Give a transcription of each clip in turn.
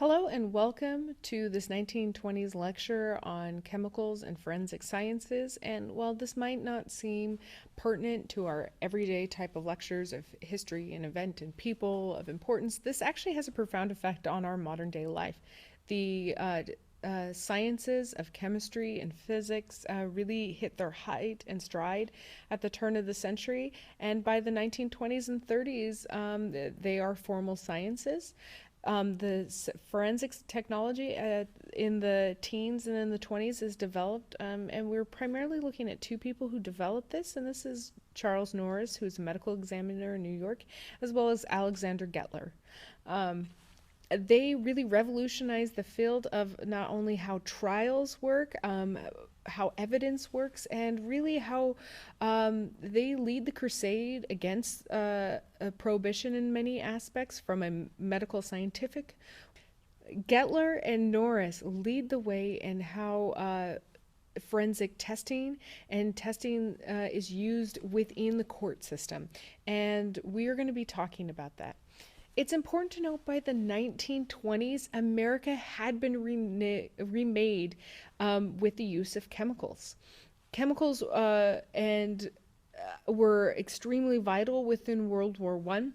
Hello and welcome to this 1920s lecture on chemicals and forensic sciences. And while this might not seem pertinent to our everyday type of lectures of history and event and people of importance, this actually has a profound effect on our modern day life. The sciences of chemistry and physics really hit their height and stride at the turn of the century, and by the 1920s and 30s, they are formal sciences. The forensics technology in the teens and in the 20s is developed, and we're primarily looking at two people who developed this, and this is Charles Norris, who's a medical examiner in New York, as well as Alexander Gettler. They really revolutionized the field of not only how trials work, how evidence works, and really how they lead the crusade against prohibition in many aspects from a medical scientific. Gettler and Norris lead the way in how forensic testing and testing is used within the court system, and we are going to be talking about that. It's important to note by the 1920s, America had been remade with the use of chemicals. Chemicals and were extremely vital within World War One,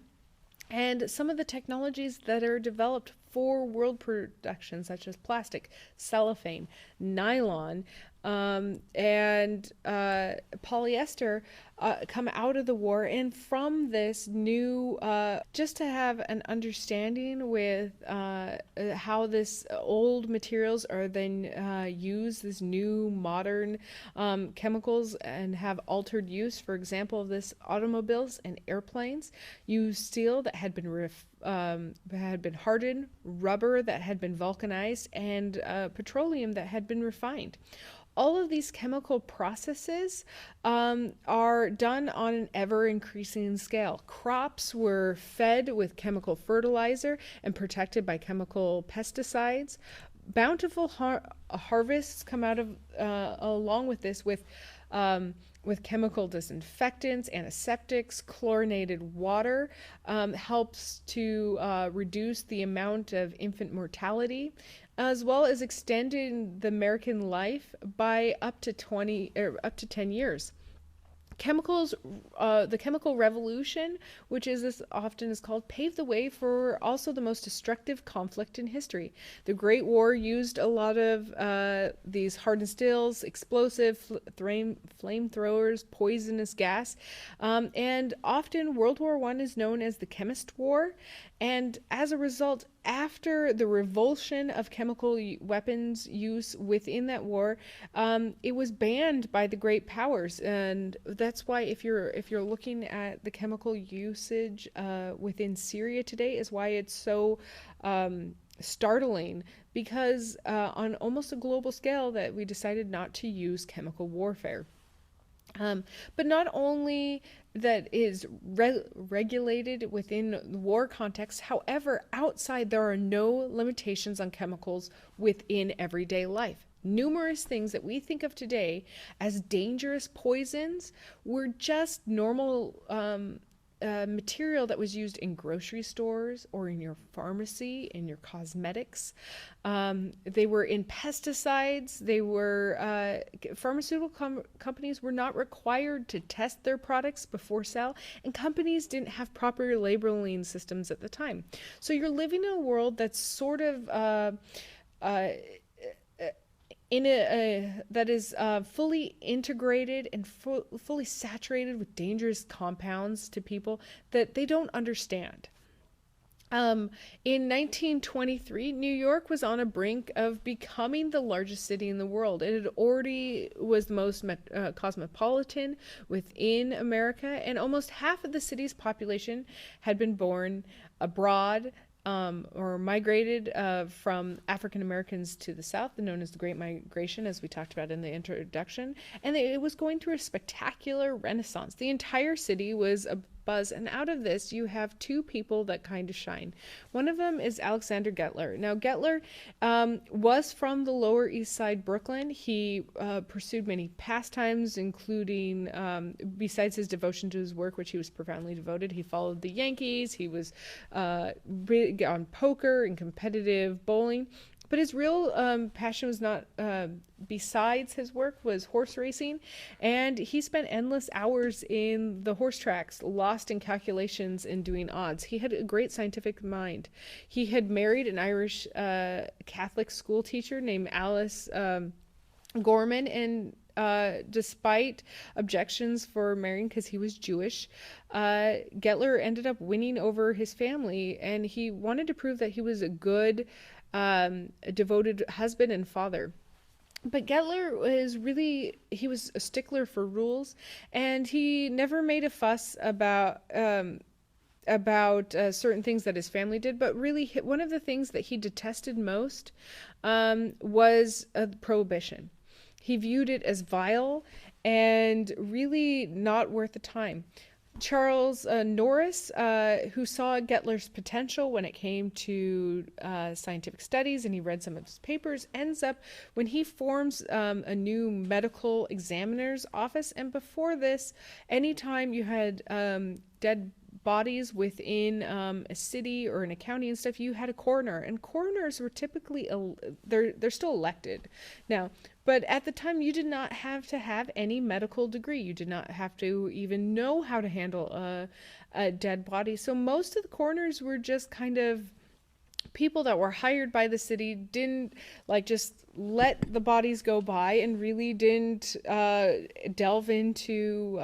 and some of the technologies that are developed for world production, such as plastic, cellophane, nylon, and polyester, come out of the war. And from this new, just to have an understanding with how this old materials are then used, this new modern chemicals, and have altered use. For example, this automobiles and airplanes use steel that had been hardened, rubber that had been vulcanized, and petroleum that had been refined. All of these chemical processes are done on an ever increasing scale. Crops were fed with chemical fertilizer and protected by chemical pesticides. Bountiful harvests come out of along with this with chemical disinfectants, antiseptics, chlorinated water, helps to reduce the amount of infant mortality, as well as extending the American life by up to 10 years. Chemicals, the chemical revolution, which is this often is called, paved the way for also the most destructive conflict in history. The Great War used a lot of these hardened steels, explosive flamethrowers, poisonous gas, and often World War One is known as the Chemist War. And as a result, after the revulsion of chemical weapons use within that war, it was banned by the great powers, and that's why if you're looking at the chemical usage within Syria today, is why it's so startling, because on almost a global scale that we decided not to use chemical warfare. But not only that is regulated within the war context, however, outside there are no limitations on chemicals within everyday life. Numerous things that we think of today as dangerous poisons were just normal material that was used in grocery stores or in your pharmacy, in your cosmetics. They were in pesticides. They were pharmaceutical companies were not required to test their products before sale, and companies didn't have proper labeling systems at the time. So you're living in a world that's sort of that is fully integrated and fully saturated with dangerous compounds to people that they don't understand. In 1923, New York was on a brink of becoming the largest city in the world. It had already was the most cosmopolitan within America, and almost half of the city's population had been born abroad, or migrated from African Americans to the South, known as the Great Migration, as we talked about in the introduction. And it was going through a spectacular renaissance. The entire city was buzz. And out of this, you have two people that kind of shine. One of them is Alexander Gettler. Now, Gettler was from the Lower East Side, Brooklyn. He pursued many pastimes, including, besides his devotion to his work, which he was profoundly devoted, he followed the Yankees. He was big on poker and competitive bowling. But his real passion was not, besides his work, was horse racing. And he spent endless hours in the horse tracks, lost in calculations and doing odds. He had a great scientific mind. He had married an Irish Catholic school teacher named Alice Gorman, and despite objections for marrying because he was Jewish, Gettler ended up winning over his family, and he wanted to prove that he was a good, a devoted husband and father. But Gettler he was a stickler for rules, and he never made a fuss about certain things that his family did. But really, one of the things that he detested most was prohibition. He viewed it as vile and really not worth the time. Charles Norris, who saw Gettler's potential when it came to scientific studies, and he read some of his papers, ends up when he forms a new medical examiner's office. And before this, anytime you had dead bodies within a city or in a county and stuff, you had a coroner, and coroners were typically they're still elected now, but at the time you did not have to have any medical degree. You did not have to even know how to handle a dead body. So most of the coroners were just kind of people that were hired by the city, didn't just let the bodies go by, and really didn't delve into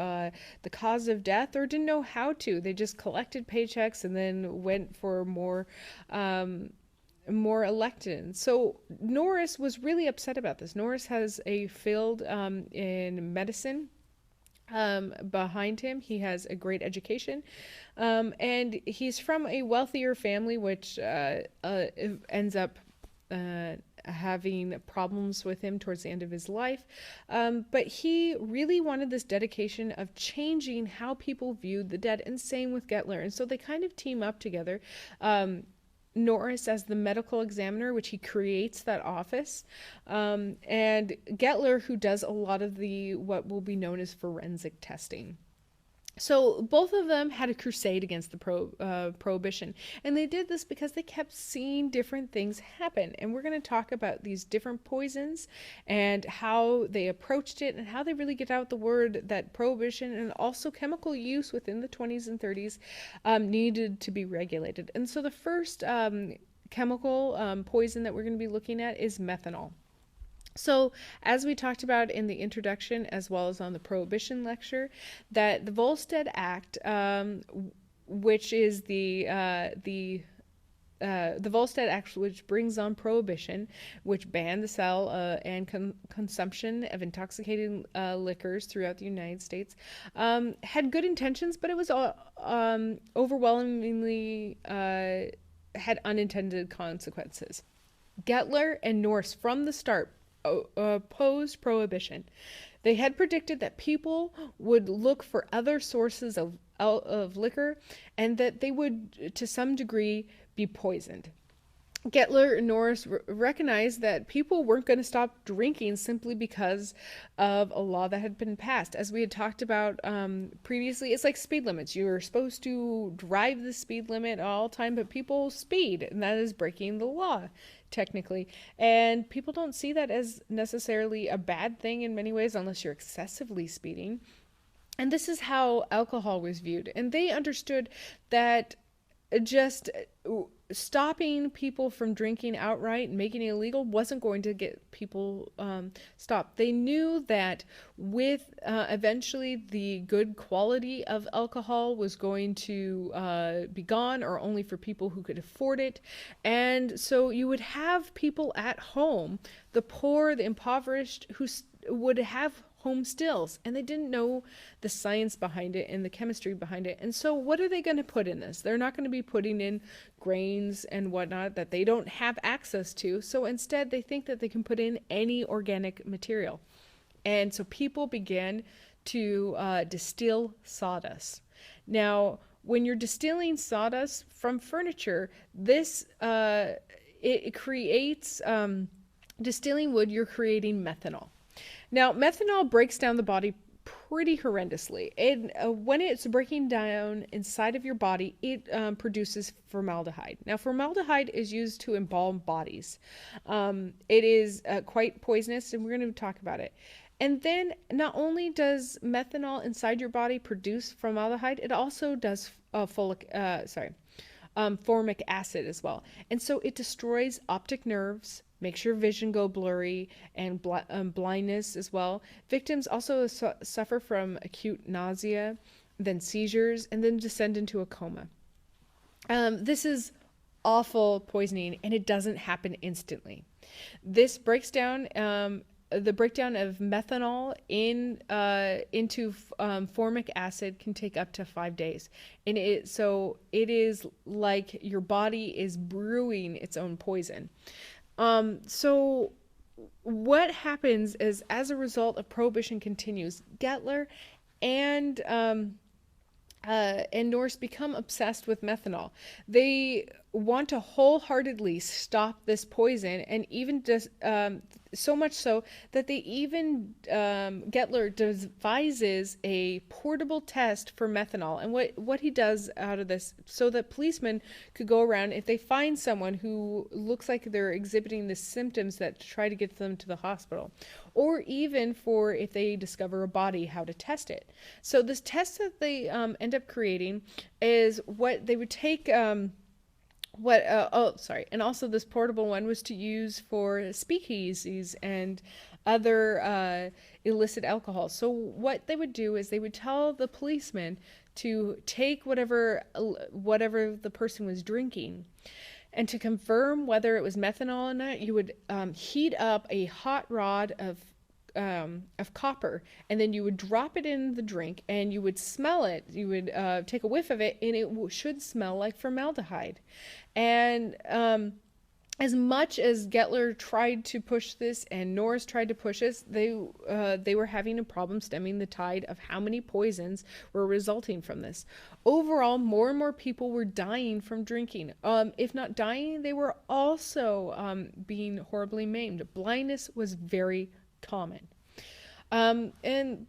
the cause of death, or didn't know how to. They just collected paychecks and then went for more elected. So Norris was really upset about this. Norris has a field in medicine behind him. He has a great education, and he's from a wealthier family, which ends up having problems with him towards the end of his life. But he really wanted this dedication of changing how people viewed the dead, and same with Gettler. And so they kind of team up together. Norris as the medical examiner, which he creates that office, and Gettler, who does a lot of the what will be known as forensic testing. So both of them had a crusade against the prohibition, and they did this because they kept seeing different things happen. And we're going to talk about these different poisons and how they approached it, and how they really get out the word that prohibition and also chemical use within the 20s and 30s needed to be regulated. And so the first chemical poison that we're going to be looking at is methanol. So, as we talked about in the introduction, as well as on the Prohibition lecture, that the Volstead Act, which is the Volstead Act, which brings on prohibition, which banned the sale and consumption of intoxicating liquors throughout the United States, had good intentions, but it was overwhelmingly had unintended consequences. Gettler and Norris, from the start, opposed prohibition. They had predicted that people would look for other sources of liquor, and that they would, to some degree, be poisoned. Gettler and Norris recognized that people weren't going to stop drinking simply because of a law that had been passed. As we had talked about previously, it's like speed limits. You are supposed to drive the speed limit all the time, but people speed, and that is breaking the law, technically. And people don't see that as necessarily a bad thing in many ways, unless you're excessively speeding. And this is how alcohol was viewed. And they understood that just stopping people from drinking outright and making it illegal wasn't going to get people stopped. They knew that with eventually the good quality of alcohol was going to be gone, or only for people who could afford it. And so you would have people at home, the poor, the impoverished, who would have home stills, and they didn't know the science behind it and the chemistry behind it. And so what are they going to put in this? They're not going to be putting in grains and whatnot that they don't have access to. So instead they think that they can put in any organic material. And so people began to distill sawdust. Now, when you're distilling sawdust from furniture, this it creates distilling wood. You're creating methanol. Now, methanol breaks down the body pretty horrendously. When it's breaking down inside of your body, it produces formaldehyde. Now, formaldehyde is used to embalm bodies. It is quite poisonous, and we're going to talk about it. And then, not only does methanol inside your body produce formaldehyde, it also does formic acid as well. And so it destroys optic nerves, makes your vision go blurry, and blindness as well. Victims also suffer from acute nausea, then seizures, and then descend into a coma. This is awful poisoning, and it doesn't happen instantly. This breaks down the breakdown of methanol into formic acid can take up to 5 days, and it is like your body is brewing its own poison. So what happens is, as a result of prohibition continues, Gettler and Norris become obsessed with methanol. They want to wholeheartedly stop this poison, and even just so much so that they even Gettler devises a portable test for methanol. And what he does out of this, so that policemen could go around, if they find someone who looks like they're exhibiting the symptoms, that try to get them to the hospital, or even for if they discover a body, how to test it. So this test that they end up creating is what they would take. And also this portable one was to use for speakeasies and other illicit alcohol. So what they would do is they would tell the policeman to take whatever the person was drinking, and to confirm whether it was methanol or not, you would heat up a hot rod of copper, and then you would drop it in the drink, and you would smell it. You would take a whiff of it, and it should smell like formaldehyde. And as much as Gettler tried to push this and Norris tried to push this, they were having a problem stemming the tide of how many poisons were resulting from this. Overall, more and more people were dying from drinking. If not dying, they were also being horribly maimed. Blindness was very common. And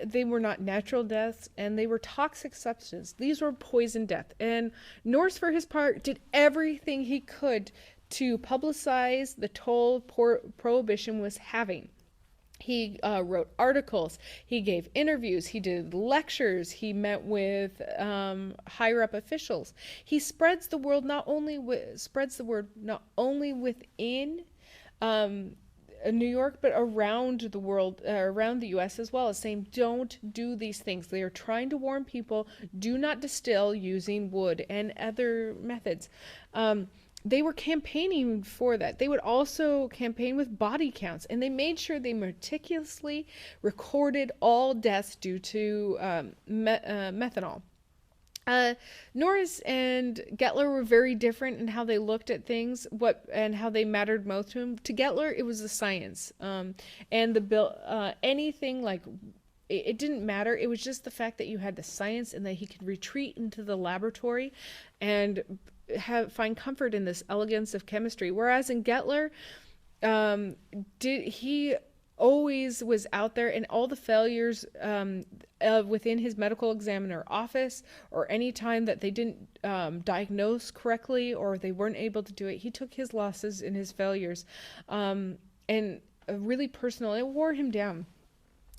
they were not natural deaths, and they were toxic substances. These were poison death. And Norris, for his part, did everything he could to publicize the toll prohibition was having. He wrote articles, he gave interviews, he did lectures, he met with higher up officials. He spreads the word not only within New York, but around the world, around the U.S. as well, as saying, don't do these things. They are trying to warn people, do not distill using wood and other methods. They were campaigning for that. They would also campaign with body counts, and they made sure they meticulously recorded all deaths due to methanol. Norris and Gettler were very different in how they looked at things, and how they mattered most to him. To Gettler, it was the science, and anything like it didn't matter. It was just the fact that you had the science, and that he could retreat into the laboratory and find comfort in this elegance of chemistry. Whereas in Gettler, he always was out there, and all the failures within his medical examiner office, or any time that they didn't diagnose correctly, or they weren't able to do it, he took his losses and his failures and really personal. It wore him down.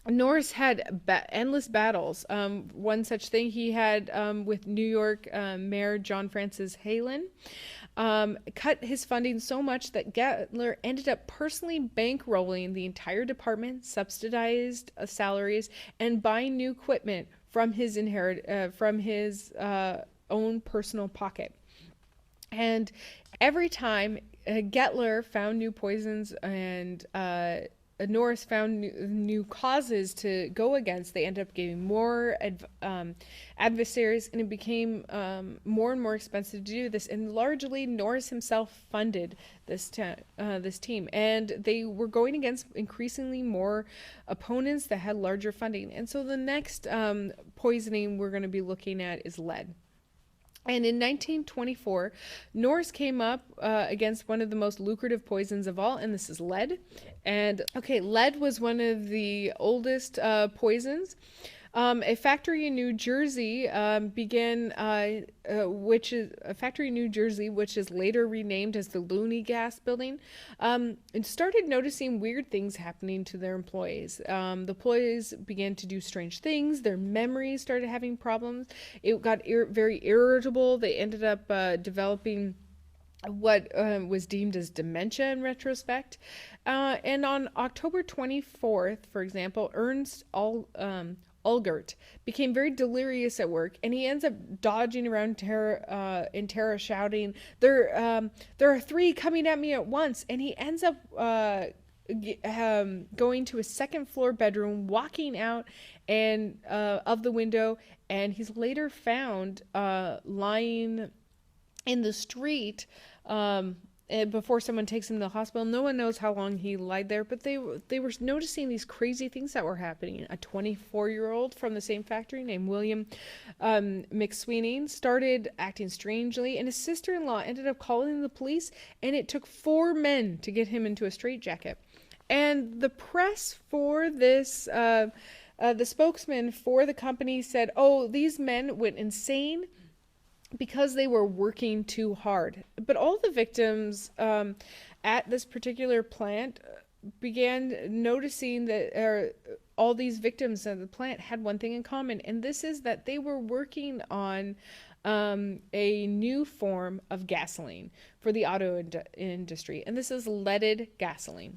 Norris had endless battles. One such thing he had with New York Mayor John Francis Halen. Cut his funding so much that Gettler ended up personally bankrolling the entire department, subsidized salaries, and buying new equipment from his own personal pocket. And every time Gettler found new poisons and Norris found new causes to go against, they ended up getting more adversaries, and it became more and more expensive to do this. And largely, Norris himself funded this team, and they were going against increasingly more opponents that had larger funding. And so the next poisoning we're going to be looking at is lead. And in 1924, Norris came up against one of the most lucrative poisons of all, and this is lead. And okay, lead was one of the oldest poisons. A factory in New Jersey which is later renamed as the Looney Gas Building, and started noticing weird things happening to their employees. The employees began to do strange things. Their memories started having problems. It got very irritable. They ended up developing what was deemed as dementia in retrospect. And on October 24th, for example, Ernst Ulgert became very delirious at work, and he ends up dodging around in terror, shouting, there are three coming at me at once. And he ends up going to a second floor bedroom, walking out and of the window, and he's later found lying in the street before someone takes him to the hospital. No one knows how long he lied there, but they were noticing these crazy things that were happening. A 24-year-old from the same factory named William McSweeney started acting strangely, and his sister-in-law ended up calling the police, and it took 4 men to get him into a straitjacket. And the press for this, the spokesman for the company said, oh, these men went insane because they were working too hard. But all the victims at this particular plant began noticing that all these victims of the plant had one thing in common, and this is that they were working on a new form of gasoline for the auto industry, and this is leaded gasoline.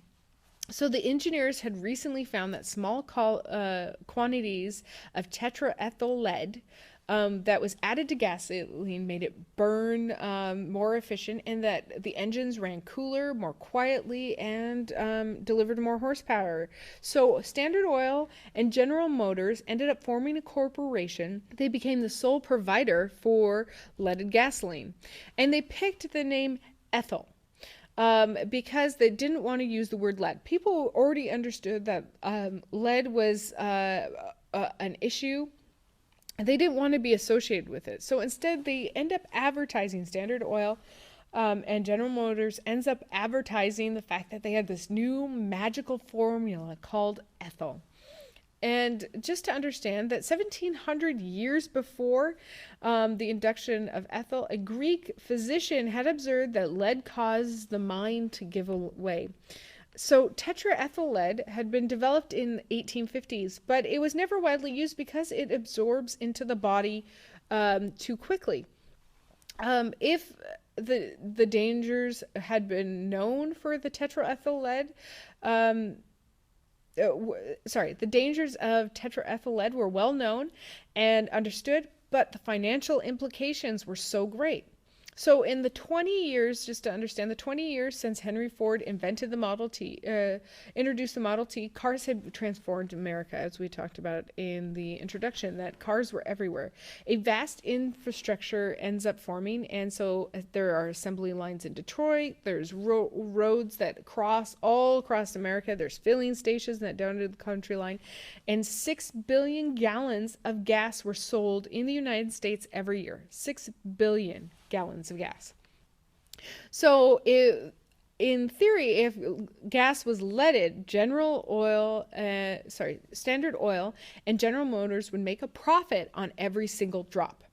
So the engineers had recently found that small quantities of tetraethyl lead that was added to gasoline made it burn more efficient, and that the engines ran cooler, more quietly, and delivered more horsepower. So Standard Oil and General Motors ended up forming a corporation. They became the sole provider for leaded gasoline, and they picked the name ethyl because they didn't want to use the word lead. People already understood that lead was an issue. They didn't want to be associated with it. So instead, they end up advertising Standard Oil and General Motors ends up advertising the fact that they had this new magical formula called ethyl. And just to understand that 1700 years before the introduction of ethyl, a Greek physician had observed that lead caused the mind to give away. So tetraethyl lead had been developed in the 1850s, but it was never widely used because it absorbs into the body too quickly. If the dangers had been known for the tetraethyl lead, the dangers of tetraethyl lead were well known and understood, but the financial implications were so great. So in the 20 years, just to understand, the 20 years since Henry Ford introduced the Model T, cars had transformed America, as we talked about in the introduction, that cars were everywhere. A vast infrastructure ends up forming, and so there are assembly lines in Detroit, there's roads that cross all across America, there's filling stations that down to the country line, and 6 billion gallons of gas were sold in the United States every year. 6 billion gallons of gas. So in theory, if gas was leaded, Standard Oil and General Motors would make a profit on every single drop.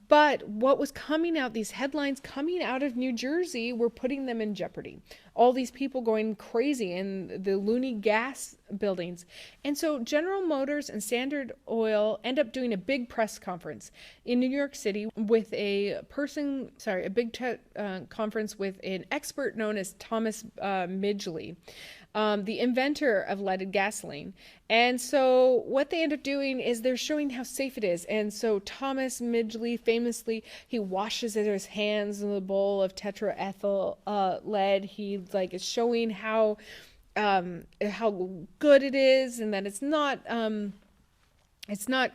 But what was coming out, these headlines coming out of New Jersey were putting them in jeopardy. All these people going crazy in the Looney gas buildings. And so General Motors and Standard Oil end up doing a big press conference in New York City with conference with an expert known as Thomas Midgley, the inventor of leaded gasoline. And so what they end up doing is they're showing how safe it is. And so Thomas Midgley, famously, he washes his hands in the bowl of tetraethyl lead. He is showing how how good it is, and that it's not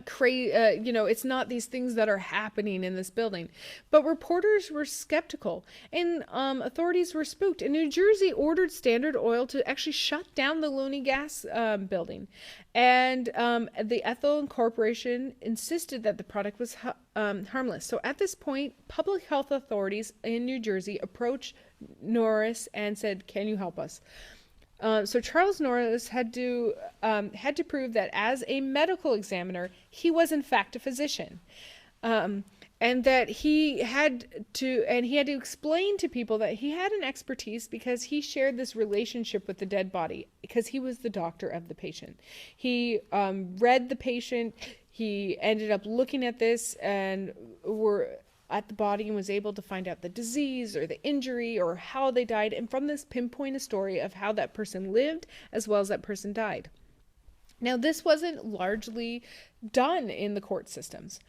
crazy, it's not these things that are happening in this building. But reporters were skeptical, and authorities were spooked. And New Jersey ordered Standard Oil to actually shut down the Looney Gas building. And the Ethel Corporation insisted that the product was harmless. So at this point, public health authorities in New Jersey approached Norris and said, "Can you help us?" So Charles Norris had to prove that as a medical examiner, he was in fact a physician, and that he had to explain to people that he had an expertise because he shared this relationship with the dead body because he was the doctor of the patient. He read the patient. He ended up looking at this and at the body and was able to find out the disease or the injury or how they died, and from this pinpoint a story of how that person lived as well as that person died. Now, this wasn't largely done in the court systems.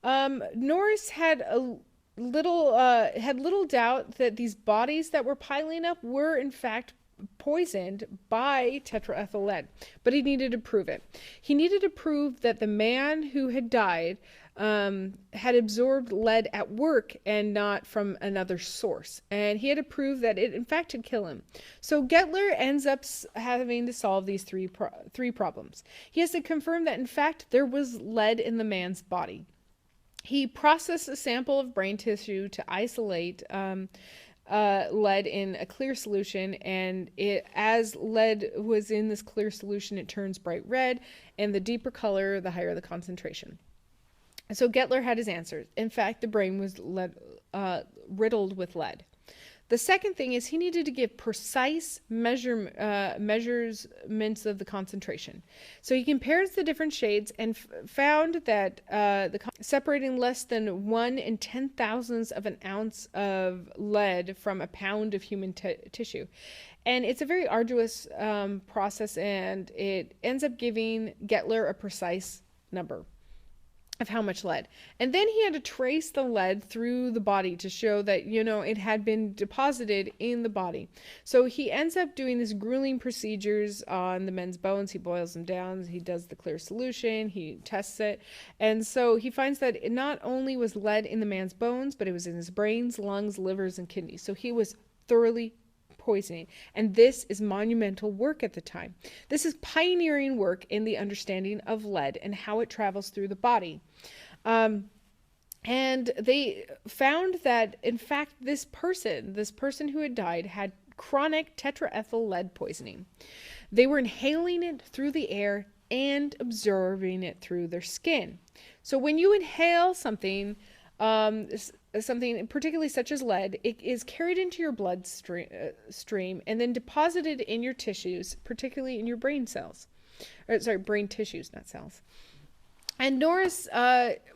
Norris had little doubt that these bodies that were piling up were in fact poisoned by tetraethyl lead, but he needed to prove it. He needed to prove that the man who had died had absorbed lead at work and not from another source. And he had to prove that it in fact had killed him. So Gettler ends up having to solve these three problems. He has to confirm that in fact there was lead in the man's body. He processed a sample of brain tissue to isolate lead in a clear solution, and as lead was in this clear solution, it turns bright red, and the deeper color, the higher the concentration. So Gettler had his answers. In fact, the brain was riddled with lead. The second thing is he needed to give precise measurements of the concentration. So he compares the different shades and found that separating less than 1 in 10,000ths of an ounce of lead from a pound of human tissue. And it's a very arduous process, and it ends up giving Gettler a precise number of how much lead. And then he had to trace the lead through the body to show that, it had been deposited in the body. So he ends up doing these grueling procedures on the men's bones. He boils them down. He does the clear solution. He tests it. And so he finds that it not only was lead in the man's bones, but it was in his brains, lungs, livers, and kidneys. So he was thoroughly poisoning. And this is monumental work at the time. This is pioneering work in the understanding of lead and how it travels through the body. And they found that, in fact, this person who had died had chronic tetraethyl lead poisoning. They were inhaling it through the air and absorbing it through their skin. So when you inhale something particularly such as lead, it is carried into your blood stream and then deposited in your tissues, particularly in your brain cells. Brain tissues, not cells. And Norris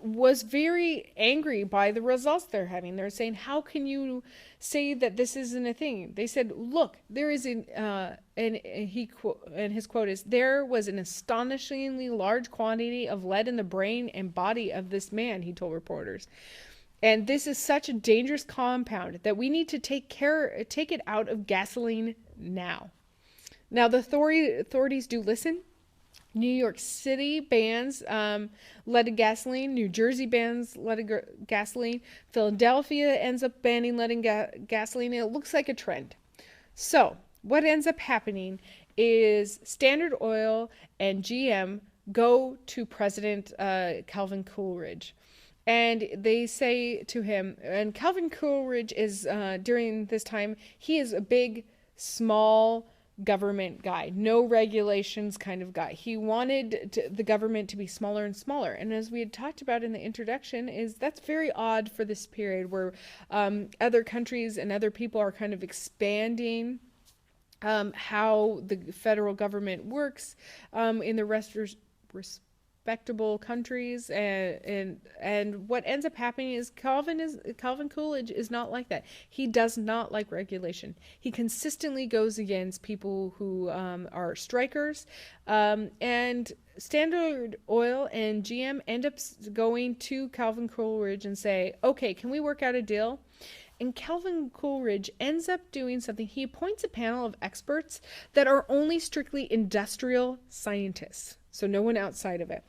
was very angry by the results they're having. They're saying, how can you say that this isn't a thing? They said, look, there is and his quote is, "There was an astonishingly large quantity of lead in the brain and body of this man," he told reporters. "And this is such a dangerous compound that we need to take it out of gasoline now." Now, the authorities do listen. New York City bans leaded gasoline. New Jersey bans leaded gasoline. Philadelphia ends up banning leaded gasoline. And it looks like a trend. So what ends up happening is Standard Oil and GM go to President Calvin Coolidge. And they say to him, and Calvin Coolidge is, during this time, he is a big, small government guy, no regulations kind of guy. He wanted the government to be smaller and smaller. And as we had talked about in the introduction, that's very odd for this period where other countries and other people are kind of expanding how the federal government works in the respectable countries, and what ends up happening is Calvin Coolidge is not like that. He does not like regulation. He consistently goes against people who are strikers, and Standard Oil and GM end up going to Calvin Coolidge and say, okay, can we work out a deal? And Calvin Coolidge ends up doing something. He appoints a panel of experts that are only strictly industrial scientists, so no one outside of it.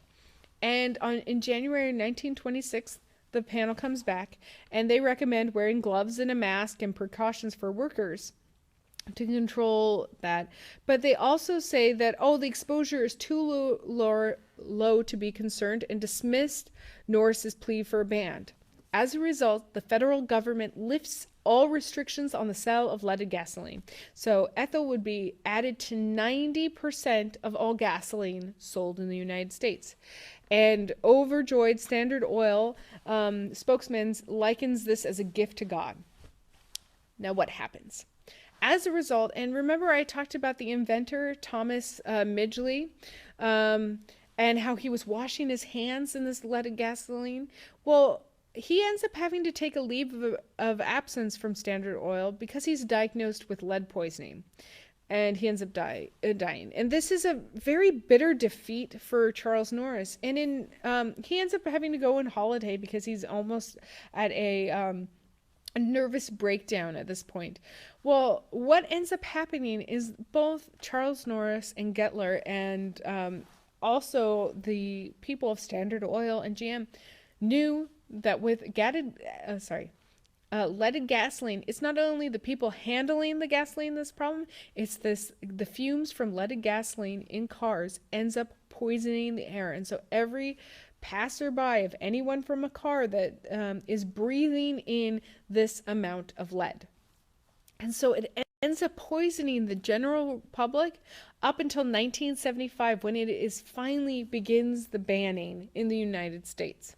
And in January 1926, the panel comes back and they recommend wearing gloves and a mask and precautions for workers to control that. But they also say that, the exposure is too low to be concerned, and dismissed Norris's plea for a ban. As a result, the federal government lifts all restrictions on the sale of leaded gasoline. So ethyl would be added to 90% of all gasoline sold in the United States. And overjoyed, Standard Oil spokesman likens this as a gift to God. Now what happens? As a result, and remember I talked about the inventor, Thomas Midgley, and how he was washing his hands in this leaded gasoline? Well, he ends up having to take a leave of absence from Standard Oil because he's diagnosed with lead poisoning. And he ends up dying. And this is a very bitter defeat for Charles Norris. And he ends up having to go on holiday because he's almost at a nervous breakdown at this point. Well, what ends up happening is both Charles Norris and Gettler and also the people of Standard Oil and GM knew that with leaded gasoline, it's not only the people handling the gasoline that's problem, it's the fumes from leaded gasoline in cars ends up poisoning the air. And so every passerby of anyone from a car that is breathing in this amount of lead. And so it ends up poisoning the general public up until 1975, when it is finally begins the banning in the United States.